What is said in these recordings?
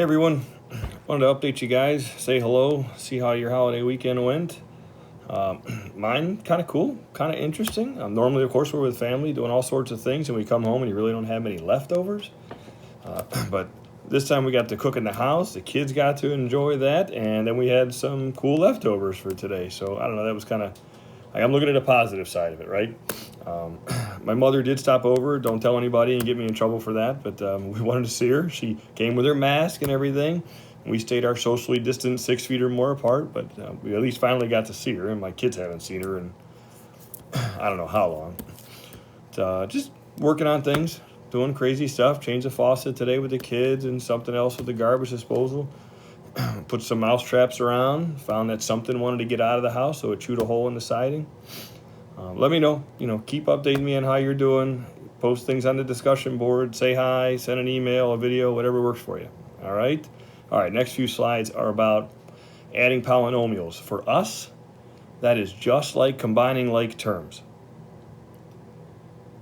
Hey everyone, wanted to update you guys, say hello, see how your holiday weekend went. Mine kind of cool, kind of interesting. Normally, of course, we're with family doing all sorts of things, and we come home and you really don't have many leftovers. But this time we got to cook in the house. The kids got to enjoy that, and then we had some cool leftovers for today. So I don't know, that was kind of, I'm looking at the positive side of it, right? My mother did stop over. Don't tell anybody and get me in trouble for that. But we wanted to see her. She came with her mask and everything. We stayed our socially distant 6 feet or more apart. But we at least finally got to see her. And my kids haven't seen her in I don't know how long. But, just working on things, doing crazy stuff. Changed the faucet today with the kids and something else with the garbage disposal. Put some mouse traps around. Found that something wanted to get out of the house, so it chewed a hole in the siding. Let me know. Keep updating me on how you're doing. Post things on the discussion board. Say hi. Send an email, a video, whatever works for you. All right? All right, next few slides are about adding polynomials. For us, that is just like combining like terms.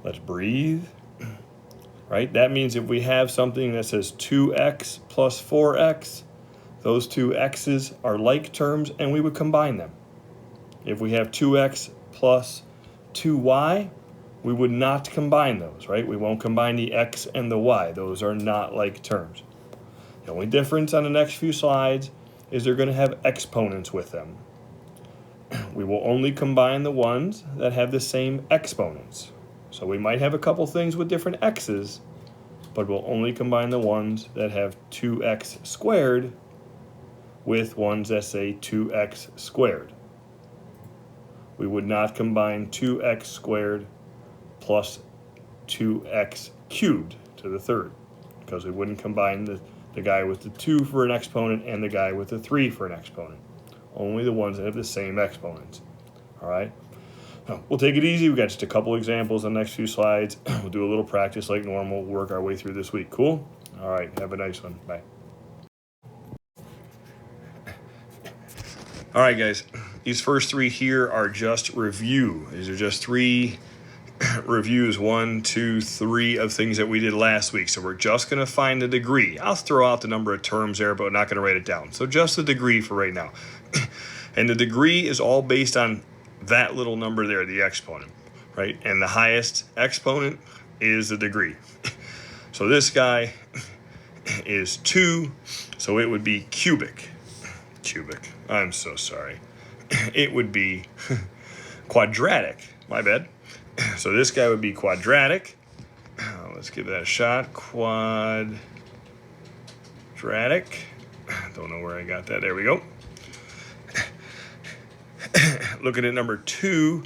Let's breathe. Right? That means if we have something that says 2x plus 4x, those two x's are like terms, and we would combine them. If we have 2x plus 2y, we would not combine those, right? We won't combine the x and the y. Those are not like terms. The only difference on the next few slides is they're going to have exponents with them. We will only combine the ones that have the same exponents. So we might have a couple things with different x's, but we'll only combine the ones that have 2x squared with ones that say 2x squared. We would not combine 2x squared plus 2x cubed to the third, because we wouldn't combine the guy with the 2 for an exponent and the guy with the 3 for an exponent. Only the ones that have the same exponents. All right? Now, we'll take it easy. We've got just a couple examples on the next few slides. We'll do a little practice like normal, work our way through this week. Cool? All right, have a nice one. Bye. All right, guys. These first three here are just review. These are just three reviews, 1, 2, 3 of things that we did last week. So we're just going to find the degree. I'll throw out the number of terms there, but we're not going to write it down. So just the degree for right now. And the degree is all based on that little number there, the exponent, right? And the highest exponent is the degree. So this guy is 2, so it would be cubic. Cubic. I'm so sorry. It would be quadratic. My bad. So this guy would be quadratic. Let's give that a shot. Quadratic. Don't know where I got that. There we go. Looking at number 2,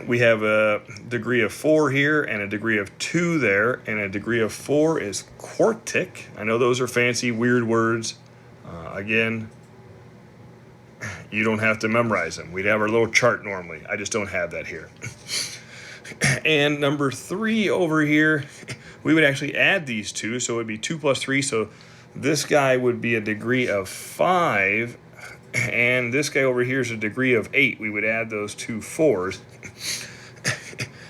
we have a degree of 4 here and a degree of 2 there, and a degree of 4 is quartic. I know those are fancy, weird words. Again, you don't have to memorize them. We'd have our little chart normally. I just don't have that here. And number 3 over here, we would actually add these two, so it would be 2 plus 3. So this guy would be a degree of 5, and this guy over here is a degree of 8. We would add those two 4s.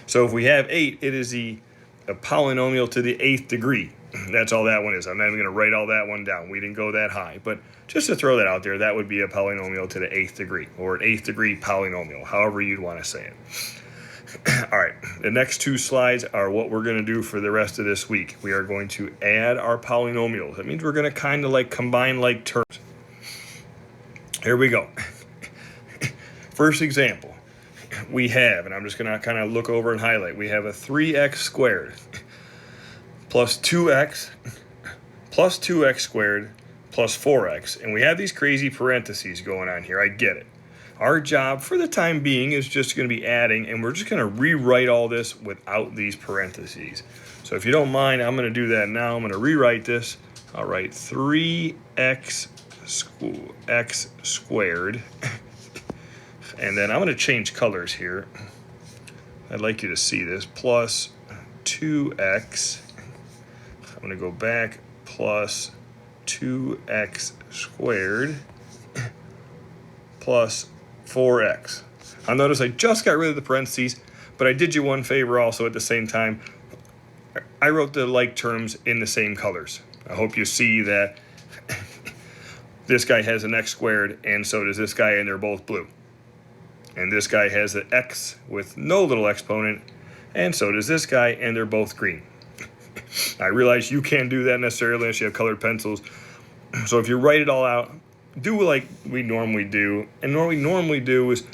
So if we have 8, it is a polynomial to the 8th degree. That's all that one is. I'm not even going to write all that one down. We didn't go that high. But just to throw that out there, that would be a polynomial to the 8th degree, or an 8th degree polynomial, however you'd want to say it. All right, the next 2 slides are what we're going to do for the rest of this week. We are going to add our polynomials. That means we're going to kind of like combine like terms. Here we go. First example, we have, and I'm just going to kind of look over and highlight, we have a 3x squared plus 2x plus 2x squared plus 4x. And we have these crazy parentheses going on here. I get it. Our job for the time being is just going to be adding, and we're just going to rewrite all this without these parentheses. So if you don't mind, I'm going to do that now. I'm going to rewrite this. I'll write 3x squared. And then I'm going to change colors here. I'd like you to see this. Plus 2x. I'm going to go back. Plus 2x squared. Plus 4x. Now notice I just got rid of the parentheses, but I did you one favor also at the same time. I wrote the like terms in the same colors. I hope you see that this guy has an x squared, and so does this guy, and they're both blue. And this guy has an x with no little exponent, and so does this guy, and they're both green. I realize you can't do that necessarily unless you have colored pencils. So if you write it all out, do like we normally do. And what we normally do is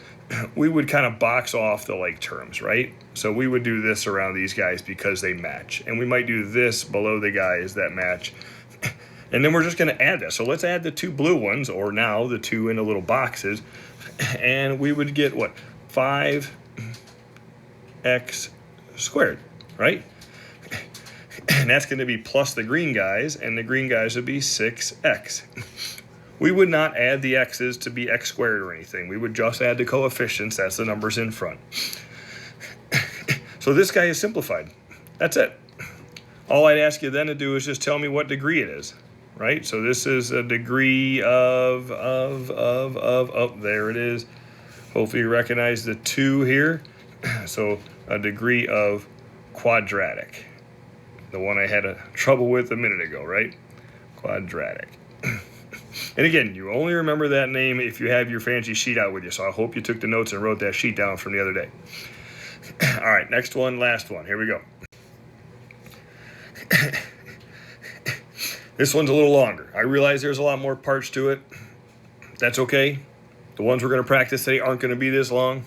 we would kind of box off the like terms, right? So we would do this around these guys because they match. And we might do this below the guys that match. And then we're just going to add that. So let's add the two blue ones, or now the two in the little boxes. And we would get what? 5x squared, right? And that's going to be plus the green guys, and the green guys would be 6x. We would not add the x's to be x squared or anything. We would just add the coefficients. That's the numbers in front. So this guy is simplified. That's it. All I'd ask you then to do is just tell me what degree it is, right? So this is a degree of, there it is. Hopefully you recognize the 2 here. So a degree of quadratic. The one I had trouble with a minute ago, right? Quadratic. And again, you only remember that name if you have your fancy sheet out with you. So I hope you took the notes and wrote that sheet down from the other day. All right, next one, last one. Here we go. This one's a little longer. I realize there's a lot more parts to it. That's okay. The ones we're going to practice today aren't going to be this long.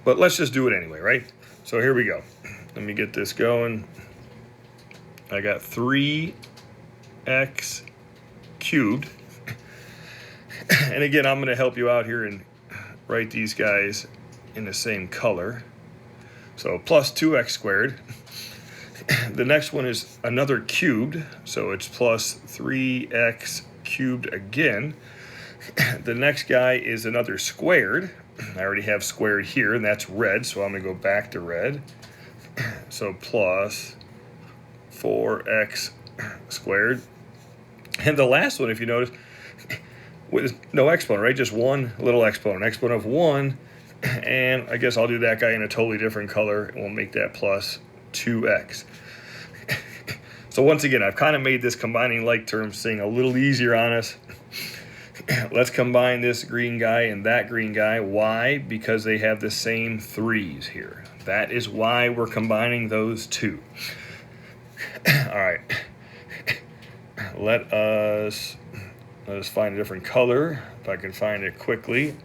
But let's just do it anyway, right? So here we go. Let me get this going. I got 3x cubed. And again, I'm going to help you out here and write these guys in the same color. So plus 2x squared. The next one is another cubed, so it's plus 3x cubed again. The next guy is another squared. I already have squared here, and that's red, so I'm going to go back to red. So plus 4x squared. And the last one, if you notice, with no exponent, right? Just one little exponent. Exponent of 1. And I guess I'll do that guy in a totally different color, and we'll make that plus 2x. So once again, I've kind of made this combining like terms thing a little easier on us. Let's combine this green guy and that green guy. Why? Because they have the same 3's here. That is why we're combining those two. All right. Let us find a different color, if I can find it quickly.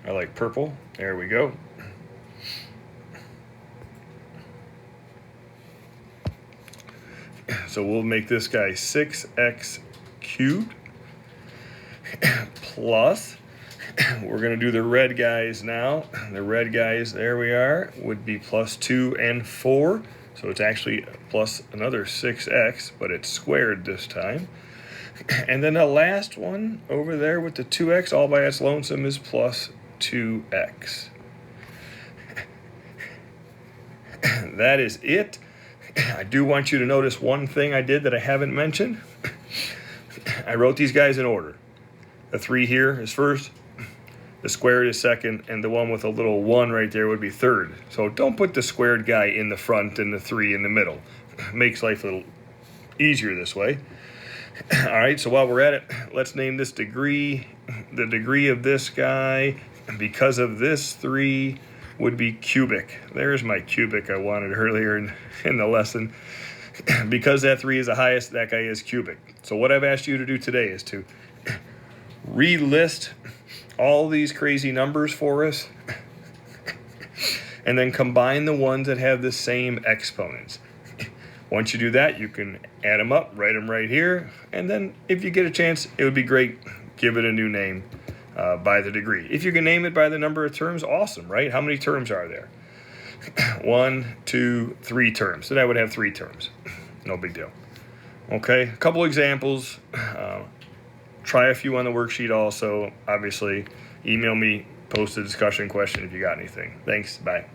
I like purple. There we go. So we'll make this guy 6x cubed plus, we're going to do the red guys now. The red guys, there we are, would be plus 2 and 4. So it's actually plus another 6x, but it's squared this time. And then the last one over there with the 2x all by its lonesome is plus 2x. That is it. I do want you to notice one thing I did that I haven't mentioned. I wrote these guys in order. The 3 here is first, the squared is second, and the one with a little 1 right there would be third. So don't put the squared guy in the front and the 3 in the middle. Makes life a little easier this way. All right, so while we're at it, let's name this degree. The degree of this guy, because of this 3, would be cubic. There's my cubic I wanted earlier in the lesson. Because that 3 is the highest, that guy is cubic. So what I've asked you to do today is to relist all these crazy numbers for us and then combine the ones that have the same exponents. Once you do that, you can add them up, write them right here, and then if you get a chance, it would be great, give it a new name. By the degree. If you can name it by the number of terms, awesome, right? How many terms are there? 1, 2, 3 terms. So that would have 3 terms. No big deal. Okay, a couple examples. Try a few on the worksheet also. Obviously, email me, post a discussion question if you got anything. Thanks, bye.